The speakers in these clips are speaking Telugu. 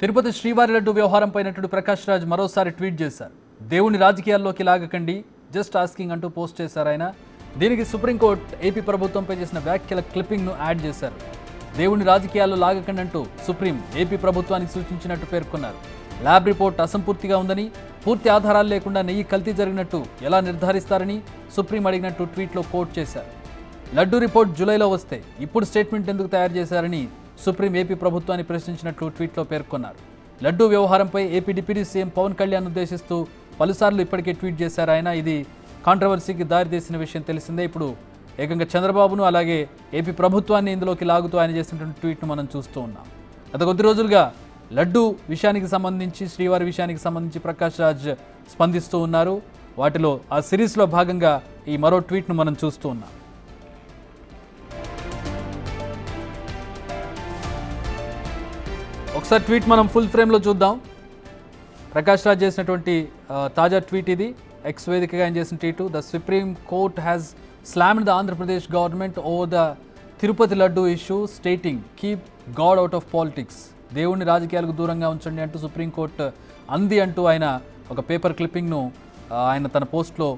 తిరుపతి శ్రీవారి లడ్డు వ్యవహారంపై నటుడు ప్రకాష్ రాజ్ మరోసారి ట్వీట్ చేశారు. దేవుని రాజకీయాల్లోకి లాగకండి, జస్ట్ ఆస్కింగ్ అంటూ పోస్ట్ చేశారు ఆయన. దీనికి సుప్రీంకోర్టు ఏపీ ప్రభుత్వంపై చేసిన వ్యాఖ్యల క్లిప్పింగ్ను యాడ్ చేశారు. దేవుని రాజకీయాల్లో లాగకండి అంటూ సుప్రీం ఏపీ ప్రభుత్వానికి సూచించినట్టు పేర్కొన్నారు. ల్యాబ్ రిపోర్ట్ అసంపూర్తిగా ఉందని, పూర్తి ఆధారాలు లేకుండా నెయ్యి కల్తీ జరిగినట్టు ఎలా నిర్ధారిస్తారని సుప్రీం అడిగినట్టు ట్వీట్లో కోట్ చేశారు. లడ్డు రిపోర్ట్ జూలైలో వస్తే ఇప్పుడు స్టేట్మెంట్ ఎందుకు తయారు చేశారని సుప్రీం ఏపీ ప్రభుత్వాన్ని ప్రశ్నించినట్లు ట్వీట్లో పేర్కొన్నారు. లడ్డు వ్యవహారంపై AP deputy CM Pawan Kalyan ఉద్దేశిస్తూ పలుసార్లు ఇప్పటికే ట్వీట్ చేశారు ఆయన. ఇది కాంట్రవర్సీకి దారితీసిన విషయం తెలిసిందే. ఇప్పుడు ఏకంగా చంద్రబాబును అలాగే ఏపీ ప్రభుత్వాన్ని ఇందులోకి లాగుతూ ఆయన చేసినటువంటి ట్వీట్ను మనం చూస్తూ ఉన్నాం. గత కొద్ది రోజులుగా లడ్డు విషయానికి సంబంధించి, శ్రీవారి విషయానికి సంబంధించి ప్రకాష్ రాజ్ స్పందిస్తూ ఉన్నారు. వాటిలో ఆ సిరీస్లో భాగంగా ఈ మరో ట్వీట్ను మనం చూస్తూ ఉన్నాం. ఒకసారి ట్వీట్ మనం ఫుల్ ఫ్రేమ్లో చూద్దాం. ప్రకాష్ రాజ్ చేసినటువంటి తాజా ట్వీట్ ఇది. ఎక్స్ వేదికగా ఆయన చేసిన tweet. The supreme court has slammed the Andhra Pradesh government over the Tirupati laddu issue stating keep god out of politics. దేవుని రాజకీయాలకు దూరంగా ఉంచండి అంటూ సుప్రీంకోర్టు అంది అంటూ ఆయన ఒక పేపర్ క్లిప్పింగ్ను ఆయన తన పోస్ట్లో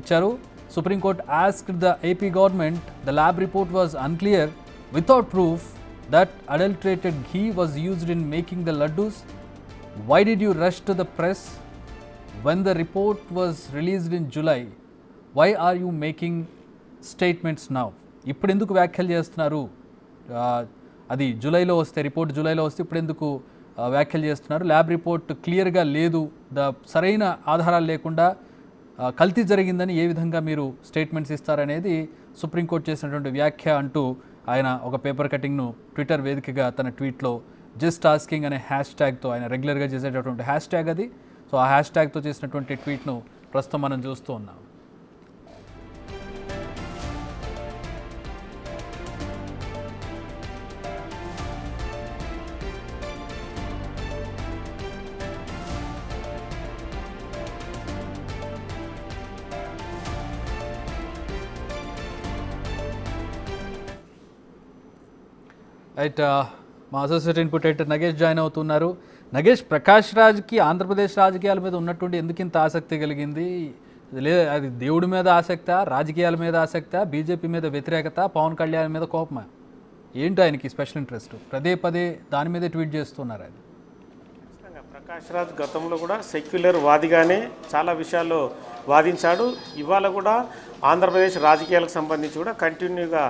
ఇచ్చారు. Supreme court asked the AP government the lab report was unclear without proof that adulterated ghee was used in making the laddus. Why did you rush to the press when the report was released in July? Why are you making statements now? ఇప్పుడు ఎందుకు వ్యాఖ్యలు చేస్తున్నారు? అది జూలైలో వస్తే, రిపోర్ట్ జూలైలో వస్తే ఇప్పుడు ఎందుకు వ్యాఖ్యలు చేస్తున్నారు? ల్యాబ్ రిపోర్ట్ క్లియర్గా లేదు, సరైన ఆధారాలు లేకుండా కల్తీ జరిగిందని ఏ విధంగా మీరు స్టేట్మెంట్స్ ఇస్తారనేది సుప్రీంకోర్టు చేసినటువంటి వ్యాఖ్య అంటూ ఆయన ఒక పేపర్ కటింగ్ను ట్విట్టర్ వేదికగా తన ట్వీట్లో జస్ట్ ఆస్కింగ్ అనే హ్యాష్ ట్యాగ్తో, ఆయన రెగ్యులర్గా చేసేటటువంటి హ్యాష్ ట్యాగ్ అది. సో ఆ హ్యాష్ ట్యాగ్తో చేసినటువంటి ట్వీట్ను ప్రస్తుతం మనం చూస్తూ ఉన్నాం. రైట్, మా associate input editor Nagesh join అవుతున్నారు. నగేష్, ప్రకాష్ రాజ్కి ఆంధ్రప్రదేశ్ రాజకీయాల మీద ఉన్నటువంటి ఎందుకు ఇంత ఆసక్తి కలిగింది? అది దేవుడి మీద ఆసక్తా, రాజకీయాల మీద ఆసక్తా, బీజేపీ మీద వ్యతిరేకత, పవన్ కళ్యాణ్ మీద కోపమా? ఏంటో ఆయనకి స్పెషల్ ఇంట్రెస్ట్? పదే పదే దాని మీదే ట్వీట్ చేస్తున్నారు ఆయన. ప్రకాష్ రాజ్ గతంలో కూడా సెక్యులర్ వాదిగానే చాలా విషయాల్లో వాదించాడు. ఇవాళ కూడా ఆంధ్రప్రదేశ్ రాజకీయాలకు సంబంధించి కూడా కంటిన్యూగా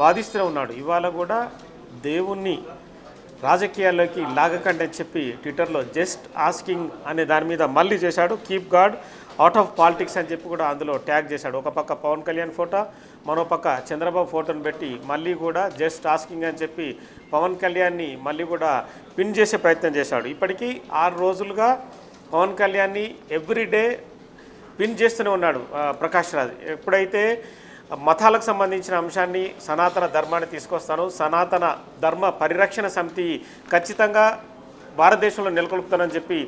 వాదిస్తూనే ఉన్నాడు. ఇవాళ కూడా దేవుణ్ణి రాజకీయాల్లోకి లాగకండి అని చెప్పి ట్విట్టర్లో జస్ట్ ఆస్కింగ్ అనే దాని మీద మళ్ళీ చేశాడు. Keep god out of politics అని చెప్పి కూడా అందులో ట్యాగ్ చేశాడు. ఒక పక్క పవన్ కళ్యాణ్ ఫోటో, మరో పక్క చంద్రబాబు ఫోటోను పెట్టి మళ్ళీ కూడా జస్ట్ ఆస్కింగ్ అని చెప్పి పవన్ కళ్యాణ్ని మళ్ళీ కూడా పిన్ చేసే ప్రయత్నం చేశాడు. ఇప్పటికీ 6 రోజులుగా పవన్ కళ్యాణ్ని ఎవ్రీడే పిన్ చేస్తూనే ఉన్నాడు ప్రకాష్ రాజ్. ఎప్పుడైతే మతాలకు సంబంధించిన అంశాన్ని, సనాతన ధర్మాన్ని తీసుకొస్తాను, సనాతన ధర్మ పరిరక్షణ సమితి ఖచ్చితంగా భారతదేశంలో నెలకొల్పుతానని చెప్పి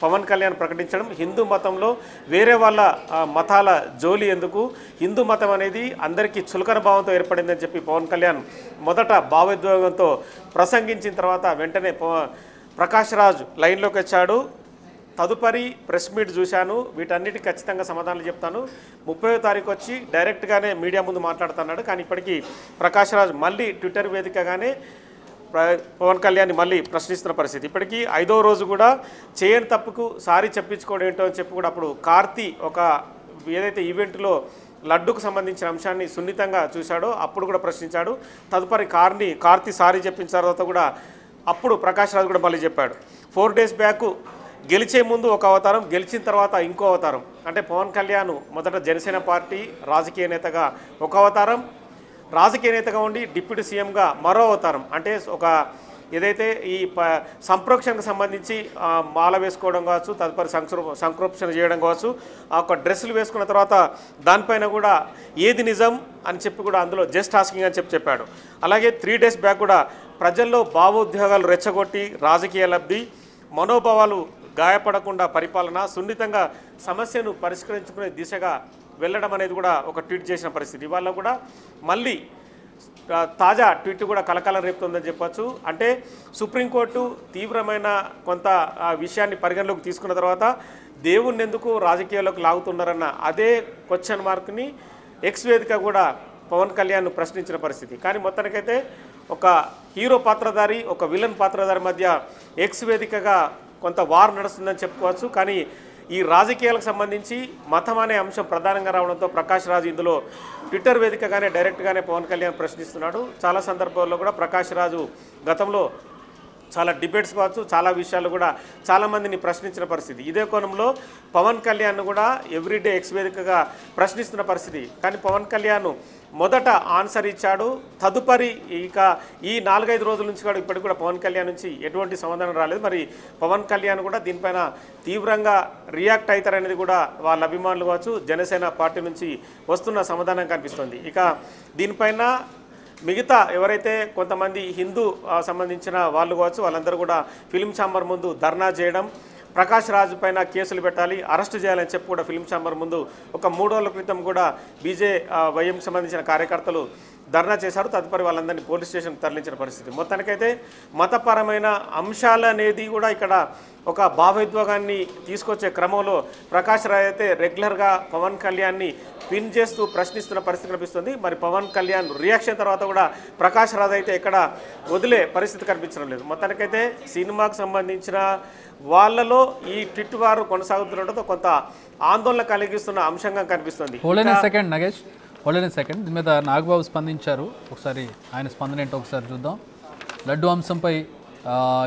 పవన్ కళ్యాణ్ ప్రకటించడం, హిందూ మతంలో వేరే వాళ్ళ మతాల జోలి ఎందుకు, హిందూ మతం అనేది అందరికీ చులకన భావంతో ఏర్పడిందని చెప్పి పవన్ కళ్యాణ్ మొదట భావోద్వేగంతో ప్రసంగించిన తర్వాత వెంటనే ప్రకాష్ రాజ్ లైన్లోకి వచ్చాడు. తదుపరి ప్రెస్ మీట్ చూశాను, వీటన్నిటికీ ఖచ్చితంగా సమాధానాలు చెప్తాను, 30వ తారీఖు వచ్చి డైరెక్ట్గానే మీడియా ముందు మాట్లాడుతున్నాడు. కానీ ఇప్పటికీ ప్రకాష్ రాజ్ మళ్ళీ ట్విట్టర్ వేదికగానే పవన్ కళ్యాణ్ మళ్ళీ ప్రశ్నిస్తున్న పరిస్థితి. ఇప్పటికీ 5వ రోజు కూడా చేయని తప్పుకు సారీ చెప్పించుకోవడం ఏంటో అని చెప్పి కూడా అప్పుడు కార్తీ ఒక ఏదైతే ఈవెంట్లో లడ్డుకు సంబంధించిన అంశాన్ని సున్నితంగా చూశాడో అప్పుడు కూడా ప్రశ్నించాడు. తదుపరి కార్తీ సారీ చెప్పించిన తర్వాత కూడా అప్పుడు ప్రకాష్ రాజ్ కూడా మళ్ళీ చెప్పాడు. 4 డేస్ బ్యాక్ గెలిచే ముందు ఒక అవతారం, గెలిచిన తర్వాత ఇంకో అవతారం. అంటే పవన్ కళ్యాణ్ మొదట జనసేన పార్టీ రాజకీయ నేతగా ఒక అవతారం, రాజకీయ నేతగా ఉండి డిప్యూటీ సీఎంగా మరో అవతారం. అంటే ఒక ఏదైతే ఈ సంప్రోక్షణకు సంబంధించి మాల వేసుకోవడం కావచ్చు, తదుపరి సంప్రోక్షణ చేయడం కావచ్చు, ఒక డ్రెస్సులు వేసుకున్న తర్వాత దానిపైన కూడా ఏది నిజం అని చెప్పి కూడా అందులో జస్ట్ ఆస్కింగ్ అని చెప్పాడు. అలాగే 3 డేస్ బ్యాక్ కూడా ప్రజల్లో భావోద్వేగాలు రెచ్చగొట్టి రాజకీయ లబ్ధి, మనోభావాలు గాయపడకుండా పరిపాలన, సున్నితంగా సమస్యను పరిష్కరించుకునే దిశగా వెళ్ళడం అనేది కూడా ఒక ట్వీట్ చేసిన పరిస్థితి. ఇవాళ కూడా మళ్ళీ తాజా ట్వీట్ కూడా కలకలం రేపుతుందని చెప్పొచ్చు. అంటే సుప్రీంకోర్టు తీవ్రమైన కొంత విషయాన్ని పరిగణలోకి తీసుకున్న తర్వాత దేవుణ్ణి ఎందుకు రాజకీయాల్లోకి లాగుతున్నారన్న అదే క్వశ్చన్ మార్క్ని ఎక్స్ వేదిక కూడా పవన్ కళ్యాణ్ ప్రశ్నించిన పరిస్థితి. కానీ మొత్తానికైతే ఒక హీరో పాత్రధారి ఒక విలన్ పాత్రధారి మధ్య ఎక్స్ వేదికగా కొంత వార్ నడుస్తుందని చెప్పుకోవచ్చు. కానీ ఈ రాజకీయాలకు సంబంధించి మతం అనే అంశం ప్రధానంగా రావడంతో ప్రకాష్ రాజ్ ఇందులో ట్విట్టర్ వేదికగానే డైరెక్ట్గానే పవన్ కళ్యాణ్ ప్రశ్నిస్తున్నాడు. చాలా సందర్భాల్లో కూడా ప్రకాష్ రాజు గతంలో చాలా డిబేట్స్ కావచ్చు, చాలా విషయాలు కూడా చాలామందిని ప్రశ్నించిన పరిస్థితి. ఇదే కోణంలో పవన్ కళ్యాణ్ కూడా ఎవ్రీడే ఎక్స్ వేదికగా ప్రశ్నిస్తున్న పరిస్థితి. కానీ పవన్ కళ్యాణ్ మొదట ఆన్సర్ ఇచ్చాడు. తదుపరి ఇక ఈ 4-5 రోజుల నుంచి కూడా ఇప్పటికి కూడా పవన్ కళ్యాణ్ నుంచి ఎటువంటి సమాధానం రాలేదు. మరి పవన్ కళ్యాణ్ కూడా దీనిపైన తీవ్రంగా రియాక్ట్ అవుతారనేది కూడా వాళ్ళ అభిమానులు కావచ్చు, జనసేన పార్టీ నుంచి వస్తున్న సమాధానం కనిపిస్తుంది. ఇక దీనిపైన మిగతా ఎవరైతే కొంతమంది హిందూ సంబంధించిన వాళ్ళు కావచ్చు వాళ్ళందరూ కూడా ఫిలిం ఛాంబర్ ముందు ధర్నా చేయడం, ప్రకాష్ రాజ్ పైన కేసులు పెట్టాలి, అరెస్ట్ చేయాలని చెప్పి కూడా ఫిలిం ఛాంబర్ ముందు ఒక 3 రోజుల క్రితం కూడా బీజేవైఎం సంబంధించిన కార్యకర్తలు ధర్నా చేశారు. తదుపరి వాళ్ళందరినీ పోలీస్ స్టేషన్కి తరలించిన పరిస్థితి. మొత్తానికైతే మతపరమైన అంశాలు అనేది కూడా ఇక్కడ ఒక భావోద్వేగాన్ని తీసుకొచ్చే క్రమంలో ప్రకాష్ రాజ్ అయితే రెగ్యులర్గా పవన్ కళ్యాణ్ని పిన్ చేస్తూ ప్రశ్నిస్తున్న పరిస్థితి కనిపిస్తుంది. మరి పవన్ కళ్యాణ్ రియాక్షన్ తర్వాత కూడా ప్రకాష్ రాజ్ అయితే ఎక్కడ వదిలే పరిస్థితి కనిపించడం లేదు. మొత్తానికైతే సినిమాకు సంబంధించిన వాళ్ళలో ఈ ట్విట్ వారు కొనసాగుతుండటంతో కొంత ఆందోళన కలిగిస్తున్న అంశంగా కనిపిస్తుంది. హోల్డ్ సెకండ్ దీని మీద నాగబాబు స్పందించారు. ఒకసారి ఆయన స్పందన ఏంటో ఒకసారి చూద్దాం. లడ్డు అంశంపై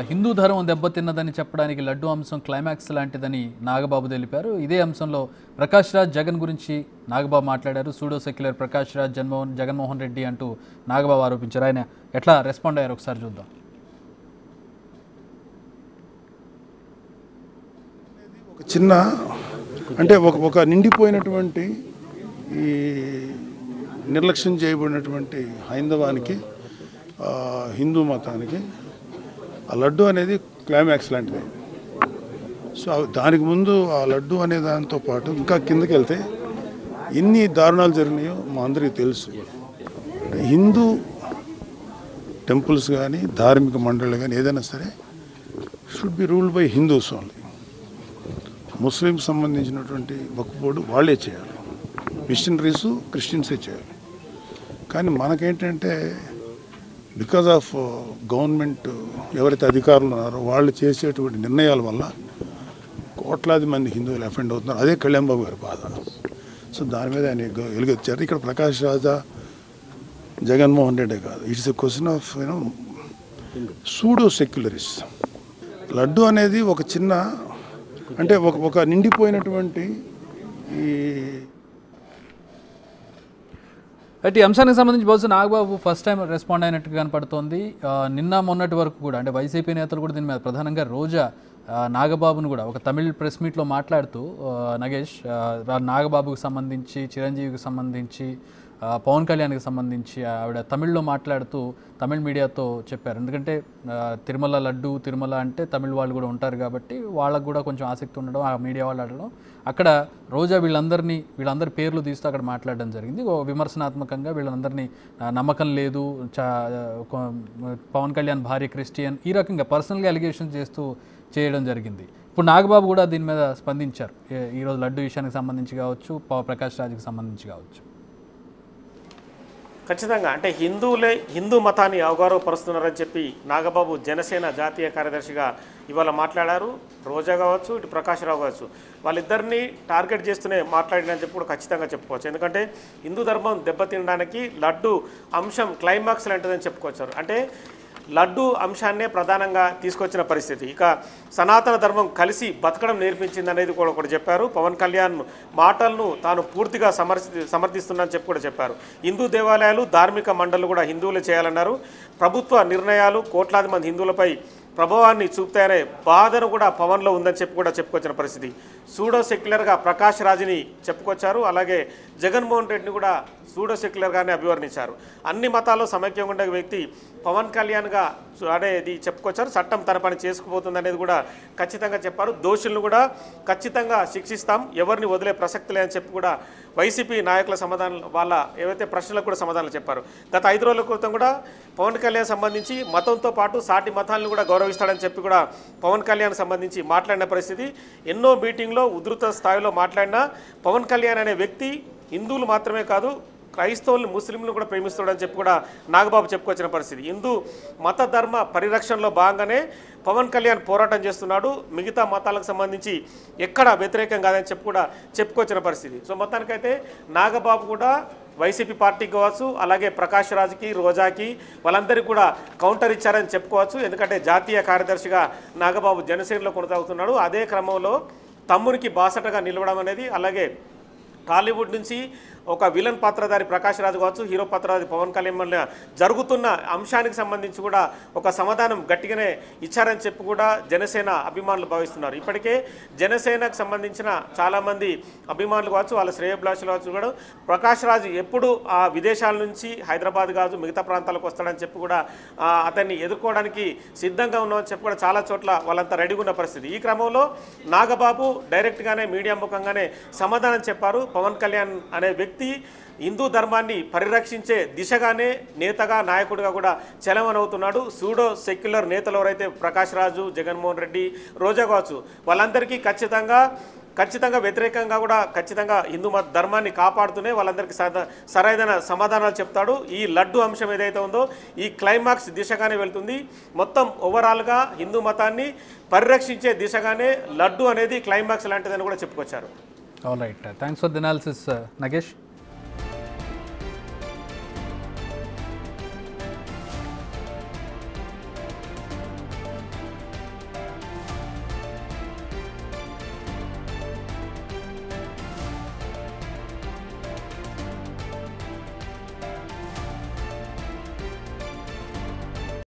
హిందూ ధర్మం దెబ్బతిన్నదని చెప్పడానికి లడ్డు అంశం క్లైమాక్స్ లాంటిదని నాగబాబు తెలిపారు. ఇదే అంశంలో ప్రకాష్ రాజ్ జగన్ గురించి నాగబాబు మాట్లాడారు. సూడో సెక్యులర్ ప్రకాష్ రాజ్ జగన్మోహన్ రెడ్డి అంటూ నాగబాబు ఆరోపించారు. ఆయన ఎట్లా రెస్పాండ్ అయ్యారు ఒకసారి చూద్దాం. ఒక చిన్న అంటే ఒక నిండిపోయినటువంటి ఈ నిర్లక్ష్యం చేయబడినటువంటి హైందవానికి హిందూ మతానికి ఆ లడ్డు అనేది క్లైమాక్స్ లాంటిది. సో దానికి ముందు ఆ లడ్డు అనే దాంతో పాటు ఇంకా కిందకి వెళ్తే ఎన్ని దారుణాలు జరిగినాయో మా అందరికీ తెలుసు. హిందూ టెంపుల్స్ కానీ ధార్మిక మండళ్ళు కానీ ఏదైనా సరే should be ruled by Hindus only. ముస్లింకి సంబంధించినటువంటి వక్ఫ్ బోర్డు వాళ్ళే చేయాలి, మిషనరీస్ క్రిస్టియన్సే చేయాలి. కానీ మనకేంటంటే బికాజ్ ఆఫ్ గవర్నమెంట్ ఎవరైతే అధికారులు ఉన్నారో వాళ్ళు చేసేటువంటి నిర్ణయాల వల్ల కోట్లాది మంది హిందువులు అఫెండ్ అవుతున్నారు. అదే కళ్యాణ్ బాబు గారి బాధ. సో దాని మీద ఆయన వెలుగొచ్చారు. ఇక్కడ ప్రకాష్ రాజా జగన్మోహన్ రెడ్డి కాదు, it's a question of pseudo secularist. Laddu అనేది ఒక చిన్న అంటే ఒక నిండిపోయినటువంటి ఈ అయితే ఈ అంశానికి సంబంధించి బహుశా నాగబాబు ఫస్ట్ టైం రెస్పాండ్ అయినట్టు కనపడుతోంది. నిన్న మొన్నటి వరకు కూడా అంటే వైసీపీ నేతలు కూడా దీని మీద ప్రధానంగా రోజా నాగబాబును కూడా ఒక తమిళ్ ప్రెస్ మీట్లో మాట్లాడుతూ నగేష్ నాగబాబుకు సంబంధించి చిరంజీవికి సంబంధించి పవన్ కళ్యాణ్కి సంబంధించి ఆవిడ తమిళ్లో మాట్లాడుతూ తమిళ్ మీడియాతో చెప్పారు. ఎందుకంటే తిరుమల లడ్డు తిరుమల అంటే తమిళ్ వాళ్ళు కూడా ఉంటారు కాబట్టి వాళ్ళకు కూడా కొంచెం ఆసక్తి ఉండడం, ఆ మీడియా వాళ్ళు అడగడం, అక్కడ రోజా వీళ్ళందరి పేర్లు తీస్తూ అక్కడ మాట్లాడడం జరిగింది. విమర్శనాత్మకంగా వీళ్ళందరినీ నమ్మకం లేదు, పవన్ కళ్యాణ్ భార్య క్రిస్టియన్, ఈ రకంగా పర్సనల్గా అలిగేషన్ చేస్తూ చేయడం జరిగింది. ఇప్పుడు నాగబాబు కూడా దీని మీద స్పందించారు. ఈరోజు లడ్డు విషయానికి సంబంధించి కావచ్చు, ప్రకాష్ రాజ్కి సంబంధించి కావచ్చు. ఖచ్చితంగా అంటే హిందూ మతాన్ని అవగాహపరుస్తున్నారని చెప్పి నాగబాబు జనసేన జాతీయ కార్యదర్శిగా ఇవాళ మాట్లాడారు. రోజా కావచ్చు, ఇటు ప్రకాష్ రావు కావచ్చు, వాళ్ళిద్దరినీ టార్గెట్ చేస్తూనే మాట్లాడినని చెప్పి కూడా ఖచ్చితంగా చెప్పుకోవచ్చు. ఎందుకంటే హిందూ ధర్మం దెబ్బతినడానికి లడ్డు అంశం క్లైమాక్స్ లాంటిదని చెప్పుకోవచ్చు. అంటే లడ్డు అంశాన్నే ప్రధానంగా తీసుకొచ్చిన పరిస్థితి. ఇక సనాతన ధర్మం కలిసి బతకడం నేర్పించింది అనేది కూడా ఒకటి చెప్పారు. పవన్ కళ్యాణ్ మాటలను తాను పూర్తిగా సమర్థిస్తున్నానని చెప్పి కూడా చెప్పారు. హిందూ దేవాలయాలు ధార్మిక మండళ్ళు కూడా హిందువులు చేయాలన్నారు. ప్రభుత్వ నిర్ణయాలు కోట్లాది మంది హిందువులపై ప్రభావాన్ని చూపుతాయనే బాధను కూడా పవన్లో ఉందని చెప్పి కూడా చెప్పుకొచ్చిన పరిస్థితి. సూడో సెక్యులర్గా ప్రకాష్ రాజ్ని చెప్పుకొచ్చారు. అలాగే జగన్మోహన్ రెడ్డిని కూడా సూడో సెక్యులర్గానే అభివర్ణించారు. అన్ని మతాల్లో సమైక్యంగా ఉండే వ్యక్తి పవన్ కళ్యాణ్గా అనేది చెప్పుకొచ్చారు. చట్టం తన పని చేసుకుపోతుంది అనేది కూడా ఖచ్చితంగా చెప్పారు. దోషులను కూడా ఖచ్చితంగా శిక్షిస్తాం, ఎవరిని వదిలే ప్రసక్తి లేదని చెప్పి కూడా వైసీపీ నాయకుల సమాధానం వాళ్ళ ఏవైతే ప్రశ్నలకు కూడా సమాధానాలు చెప్పారు. గత 5 రోజుల క్రితం కూడా పవన్ కళ్యాణ్ సంబంధించి మతంతో పాటు సాటి మతాలను కూడా గౌరవిస్తాడని చెప్పి కూడా పవన్ కళ్యాణ్ సంబంధించి మాట్లాడిన పరిస్థితి. ఎన్నో మీటింగ్లో ఉధృత స్థాయిలో మాట్లాడిన పవన్ కళ్యాణ్ అనే వ్యక్తి హిందువులు మాత్రమే కాదు క్రైస్తవులను ముస్లింలు కూడా ప్రేమిస్తాడని చెప్పి కూడా నాగబాబు చెప్పుకొచ్చిన పరిస్థితి. హిందూ మత ధర్మ పరిరక్షణలో భాగంగానే పవన్ కళ్యాణ్ పోరాటం చేస్తున్నాడు, మిగతా మతాలకు సంబంధించి ఎక్కడ వ్యతిరేకం కాదని చెప్పి కూడా చెప్పుకొచ్చిన పరిస్థితి. సో మొత్తానికైతే నాగబాబు కూడా వైసీపీ పార్టీకి కావచ్చు, అలాగే ప్రకాష్ రాజ్కి, రోజాకి వాళ్ళందరికీ కూడా కౌంటర్ ఇచ్చారని చెప్పుకోవచ్చు. ఎందుకంటే జాతీయ కార్యదర్శిగా నాగబాబు జనసేనలో కొనసాగుతున్నాడు. అదే క్రమంలో తమ్మునికి బాసటగా నిలవడం అనేది, అలాగే టాలీవుడ్ నుంచి ఒక విలన్ పాత్రధారి ప్రకాష్ రాజ్ కావచ్చు, హీరో పాత్రధారి పవన్ కళ్యాణ్ జరుగుతున్న అంశానికి సంబంధించి కూడా ఒక సమాధానం గట్టిగానే ఇచ్చారని చెప్పి కూడా జనసేన అభిమానులు భావిస్తున్నారు. ఇప్పటికే జనసేనకు సంబంధించిన చాలామంది అభిమానులు కావచ్చు, వాళ్ళ శ్రేయోభిలాషులు కావచ్చు కూడా ప్రకాష్ రాజ్ ఎప్పుడు ఆ విదేశాల నుంచి హైదరాబాద్ కావచ్చు మిగతా ప్రాంతాలకు వస్తాడని చెప్పి కూడా అతన్ని ఎదుర్కోవడానికి సిద్ధంగా ఉన్నామని చెప్పి కూడా చాలా చోట్ల వాళ్ళంతా రెడీగా ఉన్న పరిస్థితి. ఈ క్రమంలో నాగబాబు డైరెక్ట్గానే మీడియా ముఖంగానే సమాధానం చెప్పారు. పవన్ కళ్యాణ్ అనే వ్యక్తి హిందూ ధర్మాన్ని పరిరక్షించే దిశగానే నేతగా నాయకుడిగా కూడా చలమనవుతున్నాడు. సూడో సెక్యులర్ నేతలు ఎవరైతే ప్రకాష్ రాజు, జగన్మోహన్ రెడ్డి, రోజా కావచ్చు వాళ్ళందరికీ ఖచ్చితంగా వ్యతిరేకంగా కూడా ఖచ్చితంగా హిందూ మత ధర్మాన్ని కాపాడుతూనే వాళ్ళందరికీ సరైన సమాధానాలు చెప్తాడు. ఈ లడ్డు అంశం ఏదైతే ఉందో ఈ క్లైమాక్స్ దిశగానే వెళ్తుంది. మొత్తం ఓవరాల్గా హిందూ మతాన్ని పరిరక్షించే దిశగానే లడ్డు అనేది క్లైమాక్స్ లాంటిదని కూడా చెప్పుకొచ్చారు. All right, thanks for the analysis Nagesh.